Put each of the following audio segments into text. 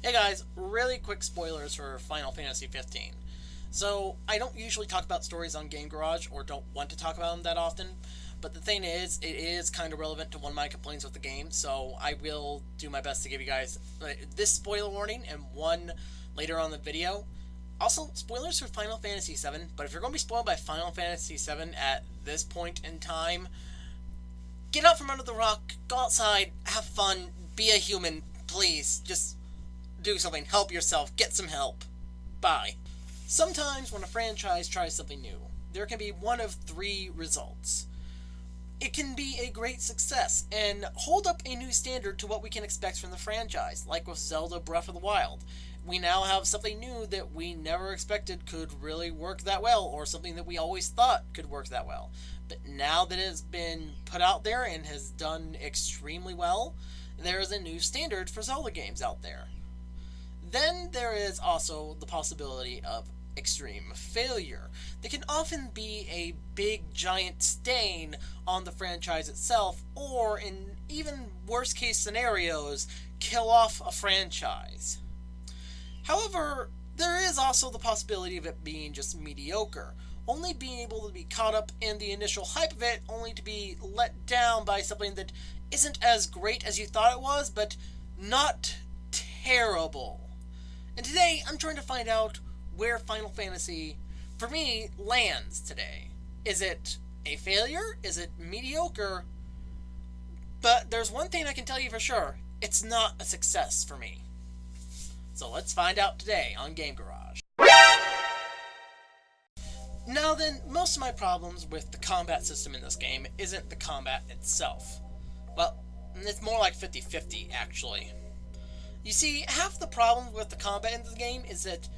Hey guys, really quick spoilers for Final Fantasy 15. So, I don't usually talk about stories on Game Garage, or don't want to talk about them that often, but the thing is, it is kind of relevant to one of my complaints with the game, so I will do my best to give you guys this spoiler warning and one later on in the video. Also, spoilers for Final Fantasy 7, but if you're going to be spoiled by Final Fantasy 7 at this point in time, get out from under the rock, go outside, have fun, be a human, please. Just do something, help yourself, get some help. Bye. Sometimes when a franchise tries something new, there can be one of three results. It can be a great success and hold up a new standard to what we can expect from the franchise, like with Zelda Breath of the Wild. We now have something new that we never expected could really work that well, or something that we always thought could work that well. But now that it has been put out there and has done extremely well, there is a new standard for Zelda games out there. Then there is also the possibility of extreme failure. They can often be a big giant stain on the franchise itself, or in even worst case scenarios, kill off a franchise. However, there is also the possibility of it being just mediocre, only being able to be caught up in the initial hype of it, only to be let down by something that isn't as great as you thought it was, but not terrible. And today, I'm trying to find out where Final Fantasy, for me, lands today. Is it a failure? Is it mediocre? But there's one thing I can tell you for sure. It's not a success for me. So let's find out today on Game Garage. Now then, most of my problems with the combat system in this game isn't the combat itself. Well, it's more like 50-50, actually. You see, half the problem with the combat in the game is that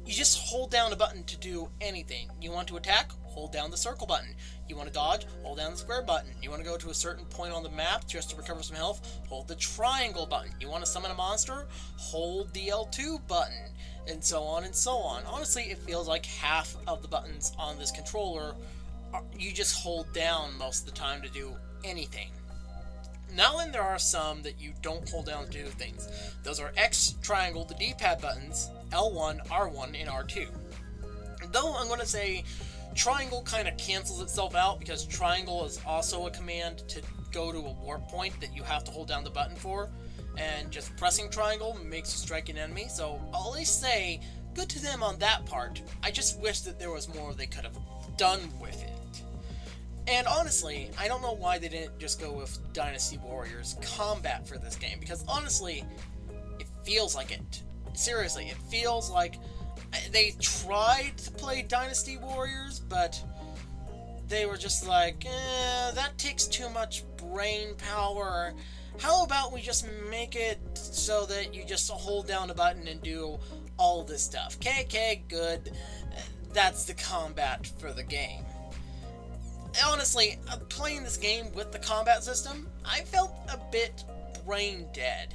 you just hold down a button to do anything. You want to attack? Hold down the circle button. You want to dodge? Hold down the square button. You want to go to a certain point on the map just to recover some health? Hold the triangle button. You want to summon a monster? Hold the L2 button. And so on and so on. Honestly, it feels like half of the buttons on this controller you just hold down most of the time to do anything. Now then, there are some that you don't hold down to do things. Those are X, triangle, the D-pad buttons, L1, R1, and R2. Though I'm going to say triangle kind of cancels itself out, because triangle is also a command to go to a warp point that you have to hold down the button for, and just pressing triangle makes you strike an enemy, so I'll at least say good to them on that part. I just wish that there was more they could have done with it. And honestly, I don't know why they didn't just go with Dynasty Warriors combat for this game, because honestly, it feels like it. Seriously, it feels like they tried to play Dynasty Warriors, but they were just like, that takes too much brain power. How about we just make it so that you just hold down a button and do all this stuff? Okay, good. That's the combat for the game. Honestly, playing this game with the combat system, I felt a bit brain dead.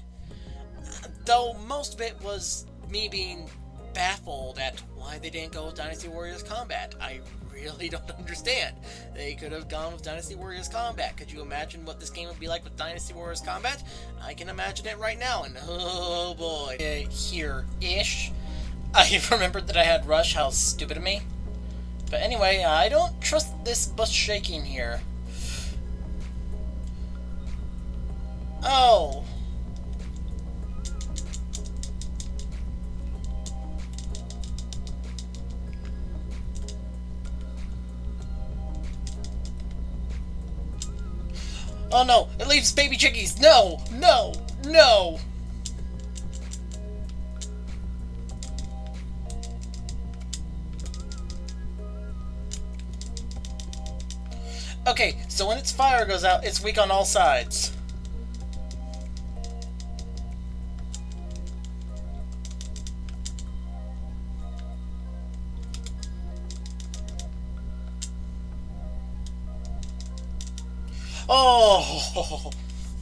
Though most of it was me being baffled at why they didn't go with Dynasty Warriors combat. I really don't understand. They could have gone with Dynasty Warriors combat. Could you imagine what this game would be like with Dynasty Warriors combat? I can imagine it right now, and oh boy. Here-ish. I remembered that I had Rush, how stupid of me. But anyway, I don't trust this bus shaking here. Oh. Oh no, it leaves baby chickies. No, no, no. Okay, so when its fire goes out, it's weak on all sides. Oh,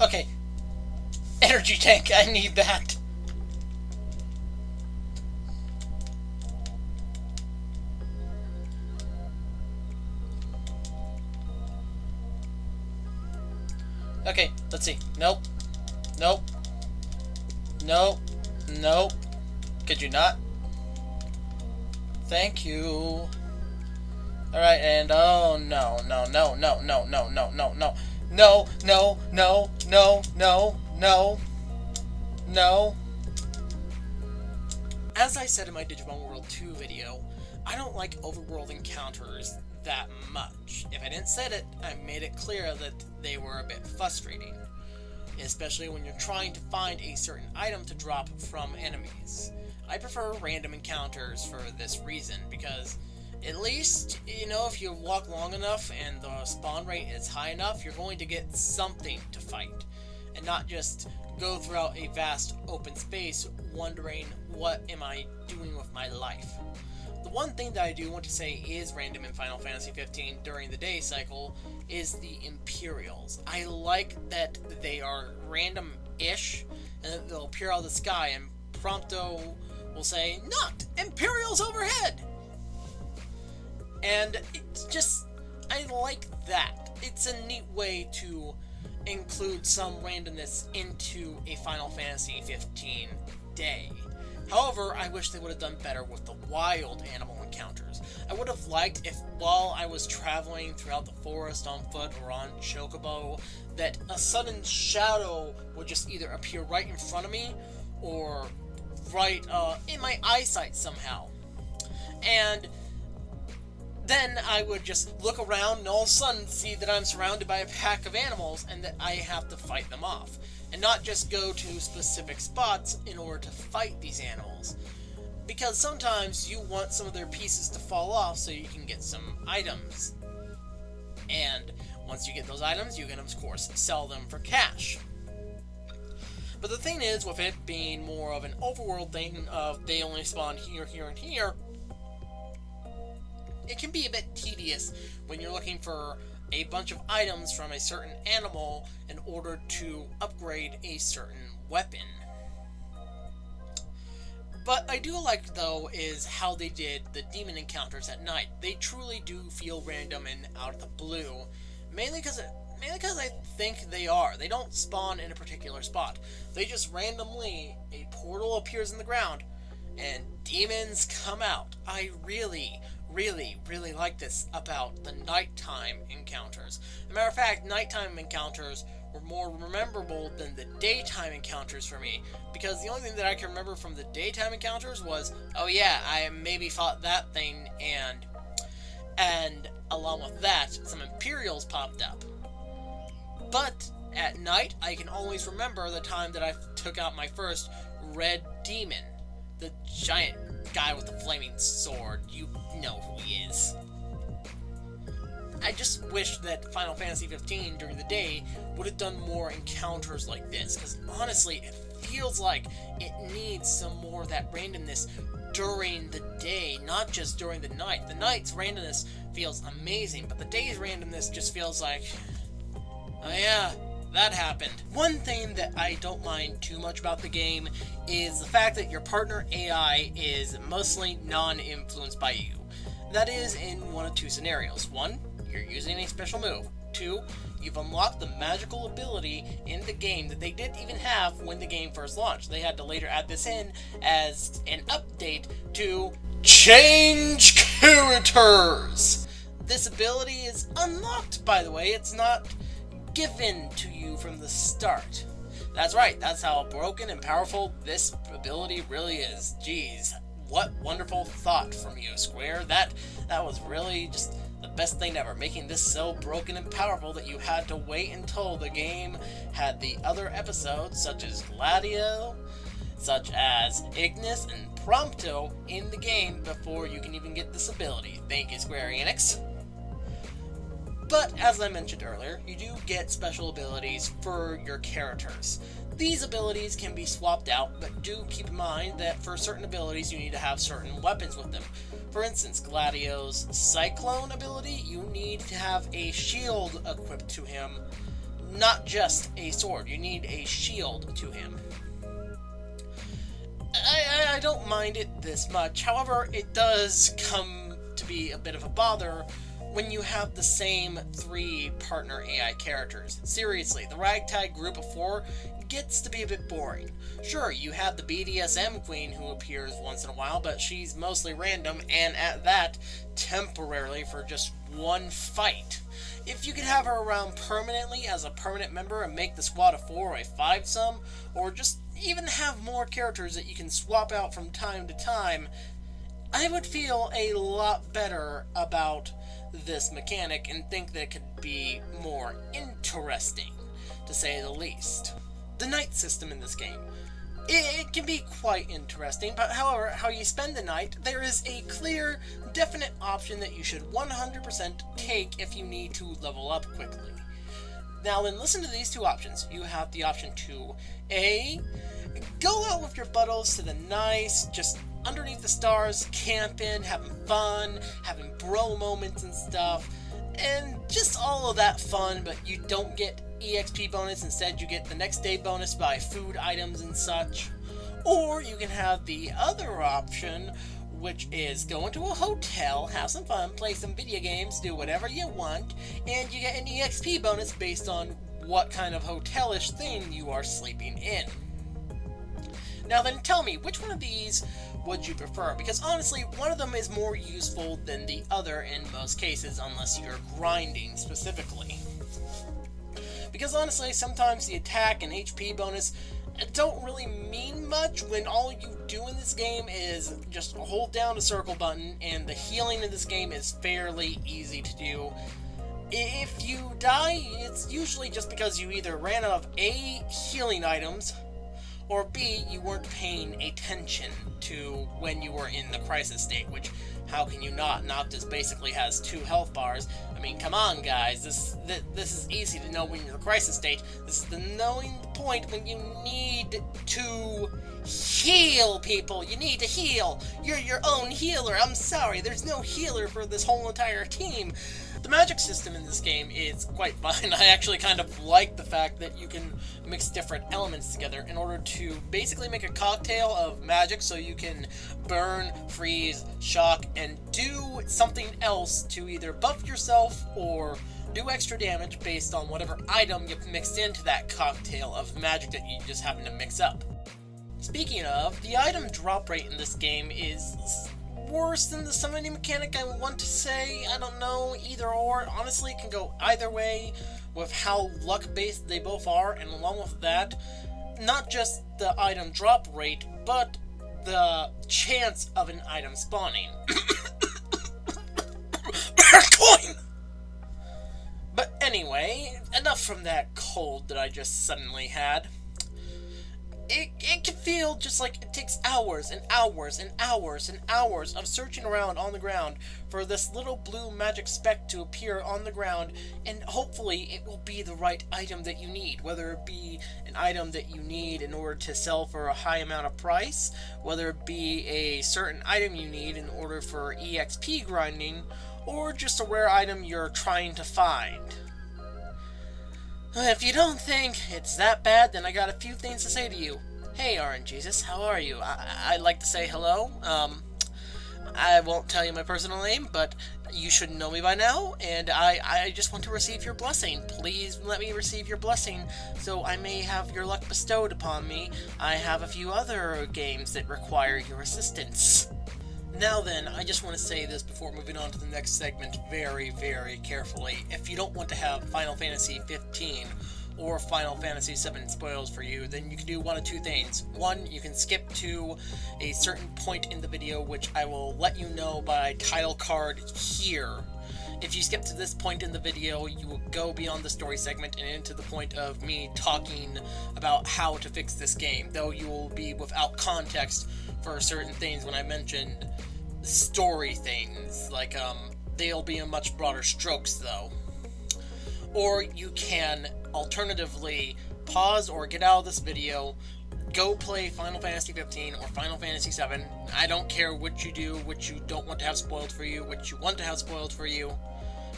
okay. Energy tank, I need that. Okay, let's see. Nope. Nope. Nope. Nope. Could you not? Thank you. Alright, and oh no, no, no, no, no, no, no, no, no. No, no, no, no, no, no, no. As I said in my Digimon World 2 video, I don't like overworld encounters that much. If I didn't say it, I made it clear that they were a bit frustrating. Especially when you're trying to find a certain item to drop from enemies. I prefer random encounters for this reason, because at least, you know, if you walk long enough and the spawn rate is high enough, you're going to get something to fight. And not just go throughout a vast open space wondering, what am I doing with my life? The one thing that I do want to say is random in Final Fantasy XV during the day cycle is the Imperials. I like that they are random-ish, and that they'll appear out of the sky, and Prompto will say, "Not Imperials overhead!" And it's just, I like that. It's a neat way to include some randomness into a Final Fantasy XV day. However, I wish they would have done better with the wild animal encounters. I would have liked if, while I was traveling throughout the forest on foot or on Chocobo, that a sudden shadow would just either appear right in front of me or right in my eyesight somehow. And then I would just look around and all of a sudden see that I'm surrounded by a pack of animals and that I have to fight them off. And not just go to specific spots in order to fight these animals. Because sometimes you want some of their pieces to fall off so you can get some items. And once you get those items, you can of course sell them for cash. But the thing is, with it being more of an overworld thing of they only spawn here, here, and here, it can be a bit tedious when you're looking for a bunch of items from a certain animal in order to upgrade a certain weapon. But I do like, though, is how they did the demon encounters at night. They truly do feel random and out of the blue, mainly because I think they are. They don't spawn in a particular spot. They just randomly, a portal appears in the ground, and demons come out. I really like this about the nighttime encounters. As a matter of fact, nighttime encounters were more memorable than the daytime encounters for me, because the only thing that I can remember from the daytime encounters was, oh yeah, I maybe fought that thing, and along with that, some Imperials popped up. But at night, I can always remember the time that I took out my first red demon, the giant guy with the flaming sword. You know who he is. I just wish that Final Fantasy XV during the day would have done more encounters like this, because honestly, it feels like it needs some more of that randomness during the day, not just during the night. The night's randomness feels amazing, but the day's randomness just feels like, oh yeah, that happened. One thing that I don't mind too much about the game is the fact that your partner AI is mostly non-influenced by you. That is in one of two scenarios. One, you're using a special move. Two, you've unlocked the magical ability in the game that they didn't even have when the game first launched. They had to later add this in as an update to change characters. This ability is unlocked, by the way. It's not given to you from the start. That's right, that's how broken and powerful this ability really is. Jeez, what wonderful thought from you, Square. That was really just the best thing ever, making this so broken and powerful that you had to wait until the game had the other episodes, such as Gladio, such as Ignis, and Prompto in the game before you can even get this ability. Thank you, Square Enix. But, as I mentioned earlier, you do get special abilities for your characters. These abilities can be swapped out, but do keep in mind that for certain abilities you need to have certain weapons with them. For instance, Gladio's Cyclone ability, you need to have a shield equipped to him, not just a sword. You need a shield to him. I don't mind it this much, however, it does come to be a bit of a bother when you have the same 3 partner AI characters. Seriously, the ragtag group of 4 gets to be a bit boring. Sure, you have the BDSM queen who appears once in a while, but she's mostly random, and at that, temporarily for just one fight. If you could have her around permanently as a permanent member and make the squad a 4 or a 5-some, or just even have more characters that you can swap out from time to time, I would feel a lot better about this mechanic and think that it could be more interesting, to say the least. The night system in this game. It can be quite interesting, but however, how you spend the night, there is a clear, definite option that you should 100% take if you need to level up quickly. Now then, listen to these two options. You have the option to A, go out with your buddies to the nice, just underneath the stars, camping, having fun, having bro moments and stuff, and just all of that fun, but you don't get EXP bonus, instead you get the next day bonus by food items and such. Or you can have the other option, which is go into a hotel, have some fun, play some video games, do whatever you want, and you get an EXP bonus based on what kind of hotelish thing you are sleeping in. Now then, tell me, which one of these would you prefer? Because honestly, one of them is more useful than the other in most cases, unless you're grinding specifically. Because honestly, sometimes the attack and HP bonus don't really mean much when all you do in this game is just hold down the circle button, and the healing in this game is fairly easy to do. If you die, it's usually just because you either ran out of A, healing items, or B, you weren't paying attention to when you were in the crisis state, which, how can you not? Noctis basically has 2 health bars. I mean, come on, guys, this is easy to know when you're in the crisis state. This is the knowing point when you need to heal people. You need to heal. You're your own healer. I'm sorry, there's no healer for this whole entire team. The magic system in this game is quite fun. I actually kind of like the fact that you can mix different elements together in order to basically make a cocktail of magic, so you can burn, freeze, shock, and do something else to either buff yourself or do extra damage based on whatever item you've mixed into that cocktail of magic that you just happen to mix up. Speaking of, the item drop rate in this game is worse than the summoning mechanic, I want to say. I don't know, either or. Honestly, it can go either way with how luck-based they both are, and along with that, not just the item drop rate, but the chance of an item spawning. But anyway, enough from that cold that I just suddenly had. It can feel just like it takes hours and hours and hours and hours of searching around on the ground for this little blue magic speck to appear on the ground, and hopefully it will be the right item that you need, whether it be an item that you need in order to sell for a high amount of price, whether it be a certain item you need in order for EXP grinding, or just a rare item you're trying to find. If you don't think it's that bad, then I got a few things to say to you. Hey, RNGesus, how are you? I'd like to say hello. I won't tell you my personal name, but you should know me by now, and I just want to receive your blessing. Please let me receive your blessing, so I may have your luck bestowed upon me. I have a few other games that require your assistance. Now then, I just want to say this before moving on to the next segment very, very carefully. If you don't want to have Final Fantasy 15 or Final Fantasy 7 spoils for you, then you can do one of two things. One, you can skip to a certain point in the video, which I will let you know by title card here. If you skip to this point in the video, you will go beyond the story segment and into the point of me talking about how to fix this game, though you will be without context for certain things when I mentioned story things, like, they'll be in much broader strokes, though. Or you can alternatively pause or get out of this video, go play Final Fantasy 15 or Final Fantasy 7. I don't care what you do, what you don't want to have spoiled for you, what you want to have spoiled for you.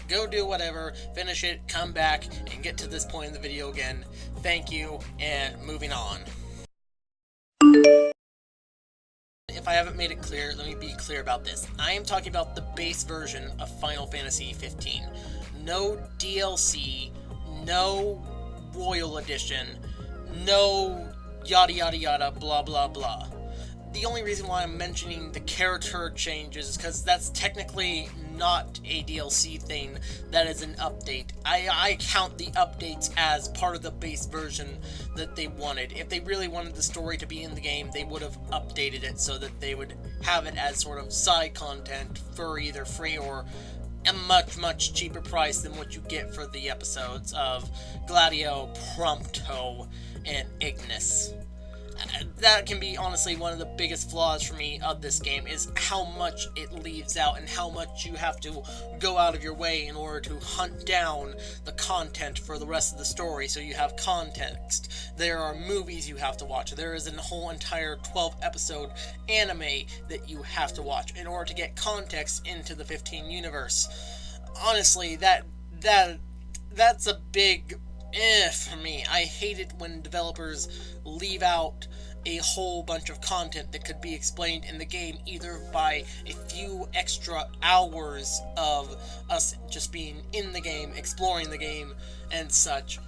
Go do whatever, finish it, come back, and get to this point in the video again. Thank you, and moving on. If I haven't made it clear, let me be clear about this. I am talking about the base version of Final Fantasy 15. No DLC, no Royal Edition, no yada yada yada, blah blah blah. The only reason why I'm mentioning the character changes is because that's technically not a DLC thing, that is an update. I count the updates as part of the base version that they wanted. If they really wanted the story to be in the game, they would have updated it so that they would have it as sort of side content for either free or a much cheaper price than what you get for the episodes of Gladio, Prompto, and Ignis. That can be honestly one of the biggest flaws for me of this game, is how much it leaves out and how much you have to go out of your way in order to hunt down the content for the rest of the story so you have context. There are movies you have to watch. There is a whole entire 12 episode anime that you have to watch in order to get context into the 15 universe. Honestly, that's a big for me. I hate it when developers leave out a whole bunch of content that could be explained in the game, either by a few extra hours of us just being in the game, exploring the game, and such,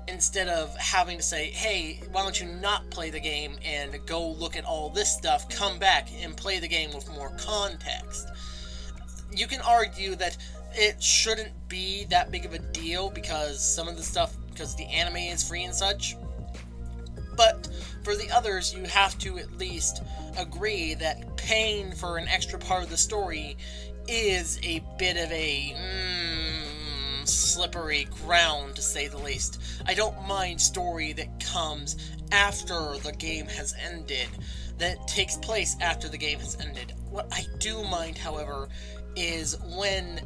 instead of having to say, hey, why don't you not play the game and go look at all this stuff, come back and play the game with more context. You can argue that it shouldn't be that big of a deal because some of the stuff, because the anime is free and such, but for the others, you have to at least agree that paying for an extra part of the story is a bit of a slippery ground, to say the least. I don't mind story that comes after the game has ended, that takes place after the game has ended. What I do mind, however, is when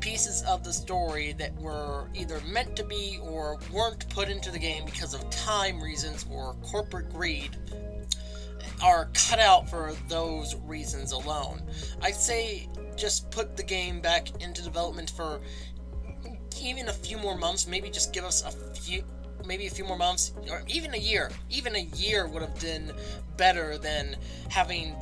pieces of the story that were either meant to be or weren't put into the game because of time reasons or corporate greed are cut out for those reasons alone. I'd say just put the game back into development for even a few more months, maybe just give us a few more months, or even a year. Even a year would have been better than having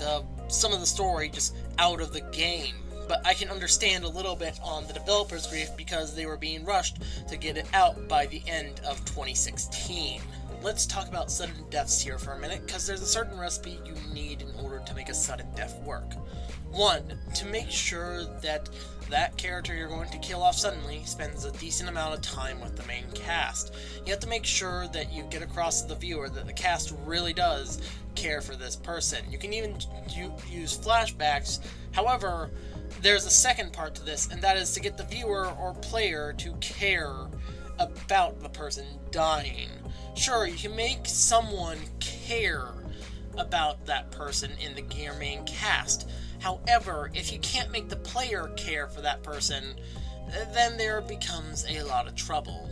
some of the story just out of the game. But I can understand a little bit on the developers' grief because they were being rushed to get it out by the end of 2016. Let's talk about sudden deaths here for a minute, because there's a certain recipe you need in order to make a sudden death work. 1. To make sure that that character you're going to kill off suddenly spends a decent amount of time with the main cast. You have to make sure that you get across to the viewer that the cast really does care for this person. You can even use flashbacks. However, there's a second part to this, and that is to get the viewer or player to care about the person dying. Sure, you can make someone care about that person in the main cast. However, if you can't make the player care for that person, then there becomes a lot of trouble.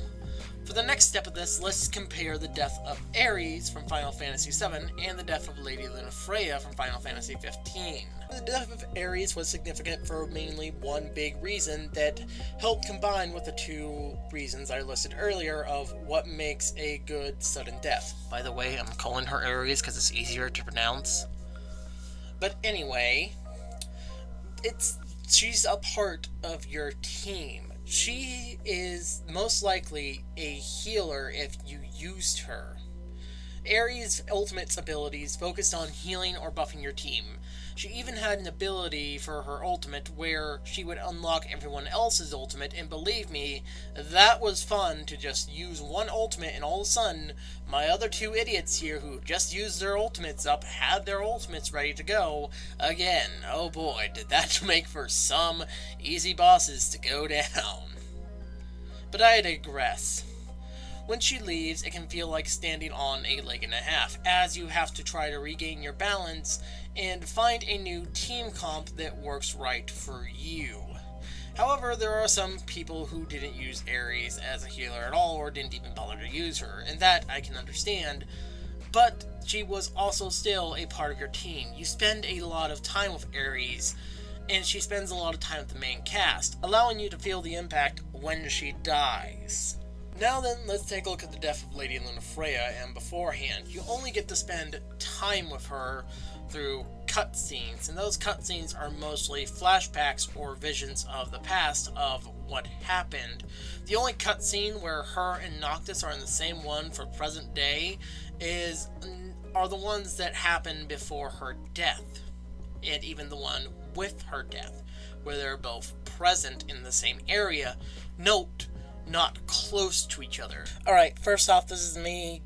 For the next step of this, let's compare the death of Ares from Final Fantasy VII and the death of Lady Lunafreya from Final Fantasy XV. The death of Ares was significant for mainly one big reason that helped combine with the two reasons I listed earlier of what makes a good sudden death. By the way, I'm calling her Ares because it's easier to pronounce. But anyway, she's a part of your team. She is most likely a healer if you used her. Ares' ultimate's abilities focused on healing or buffing your team. She even had an ability for her ultimate where she would unlock everyone else's ultimate, and believe me, that was fun to just use one ultimate and all of a sudden, my other two idiots here who just used their ultimates up had their ultimates ready to go again. Oh boy, did that make for some easy bosses to go down. But I digress. When she leaves, it can feel like standing on a leg and a half, as you have to try to regain your balance and find a new team comp that works right for you. However, there are some people who didn't use Ares as a healer at all or didn't even bother to use her, and that I can understand, but she was also still a part of your team. You spend a lot of time with Ares, and she spends a lot of time with the main cast, allowing you to feel the impact when she dies. Now then, let's take a look at the death of Lady Lunafreya, and beforehand, you only get to spend time with her through cutscenes, and those cutscenes are mostly flashbacks or visions of the past of what happened. The only cutscene where her and Noctis are in the same one for present day are the ones that happened before her death, and even the one with her death, where they're both present in the same area. Note, not close to each other. Alright, first off, this is me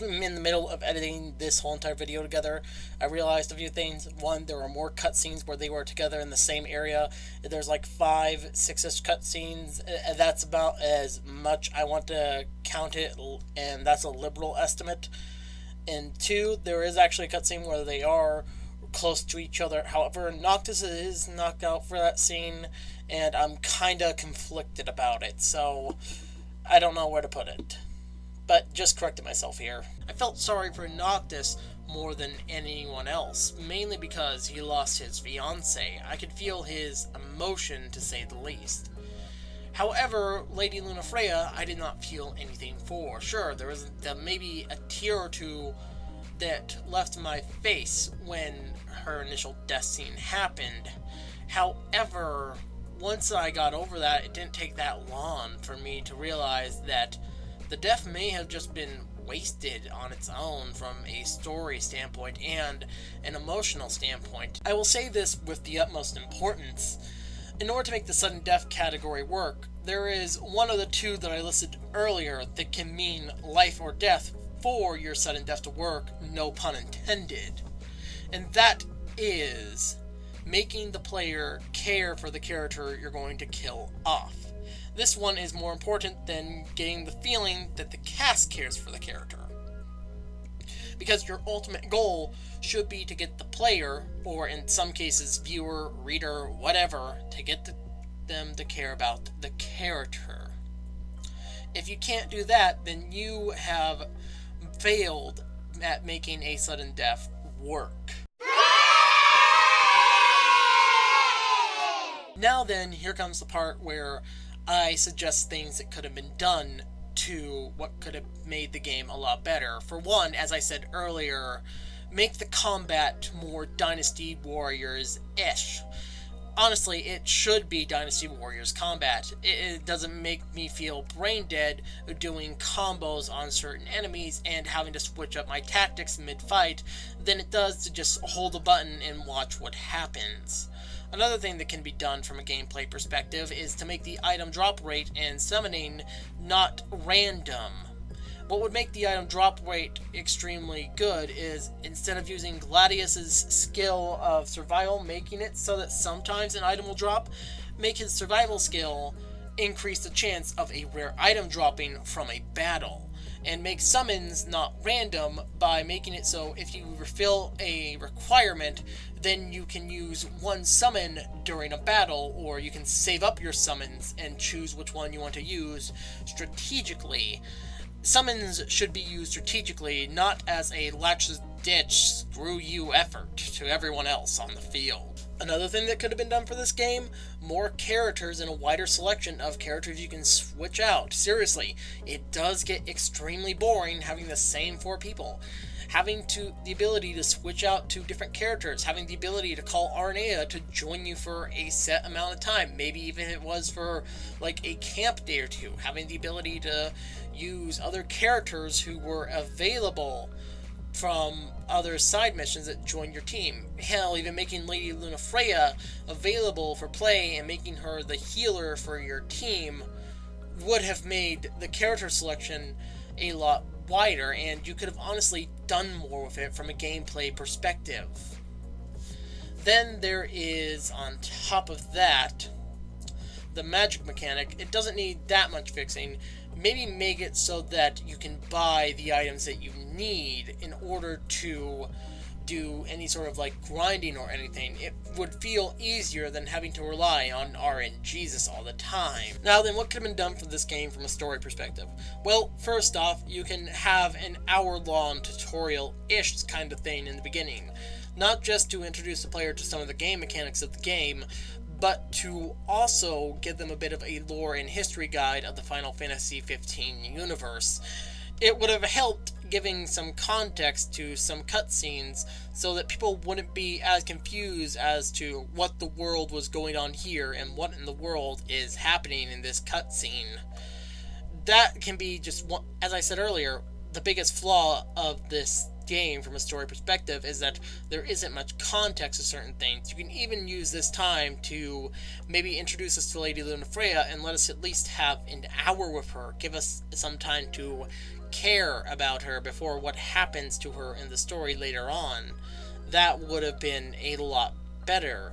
in the middle of editing this whole entire video together. I realized a few things. One, there were more cutscenes where they were together in the same area. There's like 5, 6-ish cutscenes. That's about as much I want to count it, and that's a liberal estimate. And 2, there is actually a cutscene where they are close to each other. However, Noctis is knocked out for that scene, and I'm kinda conflicted about it, so I don't know where to put it. But just correcting myself here. I felt sorry for Noctis more than anyone else, mainly because he lost his fiancée. I could feel his emotion, to say the least. However, Lady Lunafreya, I did not feel anything for. Sure, there was maybe a tear or two that left my face when her initial death scene happened. However, once I got over that, it didn't take that long for me to realize that the death may have just been wasted on its own from a story standpoint and an emotional standpoint. I will say this with the utmost importance. In order to make the sudden death category work, there is one of the two that I listed earlier that can mean life or death for your sudden death to work, no pun intended. And that is making the player care for the character you're going to kill off. This one is more important than getting the feeling that the cast cares for the character. Because your ultimate goal should be to get the player, or in some cases viewer, reader, whatever, to get them to care about the character. If you can't do that, then you have failed at making a sudden death work. Now then, here comes the part where I suggest things that could have been done to what could have made the game a lot better. For one, as I said earlier, make the combat more Dynasty Warriors-ish. Honestly, it should be Dynasty Warriors combat. It doesn't make me feel brain dead doing combos on certain enemies and having to switch up my tactics mid-fight than it does to just hold a button and watch what happens. Another thing that can be done from a gameplay perspective is to make the item drop rate and summoning not random. What would make the item drop rate extremely good is, instead of using Gladius's skill of survival, making it so that sometimes an item will drop, make his survival skill increase the chance of a rare item dropping from a battle. And make summons not random by making it so if you refill a requirement, then you can use one summon during a battle, or you can save up your summons and choose which one you want to use strategically. Summons should be used strategically, not as a latch-ditch, screw-you effort to everyone else on the field. Another thing that could have been done for this game, more characters and a wider selection of characters you can switch out. Seriously, it does get extremely boring having the same 4 people. Having the ability to switch out to different characters, having the ability to call Arnea to join you for a set amount of time, maybe even if it was for like a camp day or 2, having the ability to use other characters who were available from other side missions that join your team. Hell, even making Lady Lunafreya available for play and making her the healer for your team would have made the character selection a lot wider, and you could have honestly done more with it from a gameplay perspective. Then there is, on top of that, the magic mechanic. It doesn't need that much fixing. Maybe make it so that you can buy the items that you need in order to do any sort of like grinding or anything. It would feel easier than having to rely on RNGesus all the time. Now then, what could have been done for this game from a story perspective? Well, first off, you can have an hour-long tutorial-ish kind of thing in the beginning. Not just to introduce the player to some of the game mechanics of the game, but to also give them a bit of a lore and history guide of the Final Fantasy XV universe. it would have helped giving some context to some cutscenes so that people wouldn't be as confused as to what the world was going on here and what in the world is happening in this cutscene. That can be just one, as I said earlier, the biggest flaw of this game from a story perspective is that there isn't much context to certain things. You can even use this time to maybe introduce us to Lady Lunafreya and let us at least have an hour with her. Give us some time to care about her before what happens to her in the story later on. That would have been a lot better.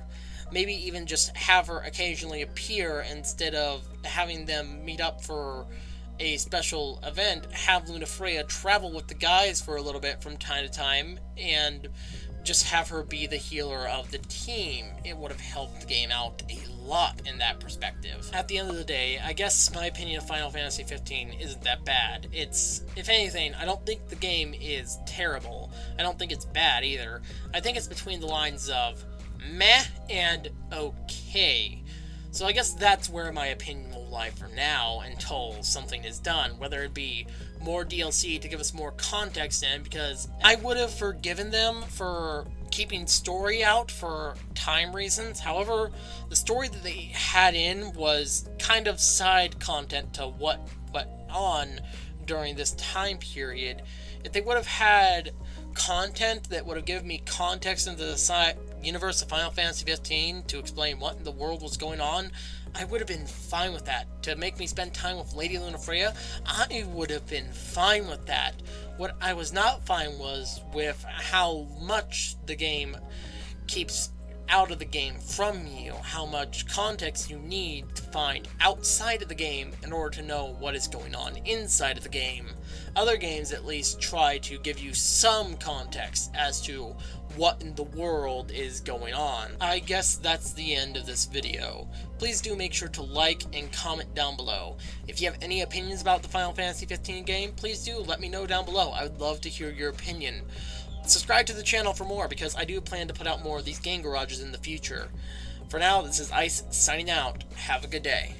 Maybe even just have her occasionally appear instead of having them meet up for a special event. Have Lunafreya travel with the guys for a little bit from time to time and just have her be the healer of the team. It would have helped the game out a lot in that perspective. At the end of the day, I guess my opinion of Final Fantasy 15 isn't that bad. It's, if anything, I don't think the game is terrible. I don't think it's bad either. I think it's between the lines of meh and okay. So I guess that's where my opinion will lie for now until something is done, whether it be more DLC to give us more context in, because I would have forgiven them for keeping story out for time reasons. However, the story that they had in was kind of side content to what went on during this time period. If they would have had content that would have given me context into the universe of Final Fantasy 15 to explain what in the world was going on, I would have been fine with that. To make me spend time with Lady Lunafreya, I would have been fine with that. What I was not fine was with how much the game keeps out of the game from you, how much context you need to find outside of the game in order to know what is going on inside of the game. Other games at least try to give you some context as to what in the world is going on. I guess that's the end of this video. Please do make sure to like and comment down below. If you have any opinions about the Final Fantasy 15 game, please do let me know down below. I would love to hear your opinion. Subscribe to the channel for more, because I do plan to put out more of these game garages in the future. For now, this is Ice signing out. Have a good day.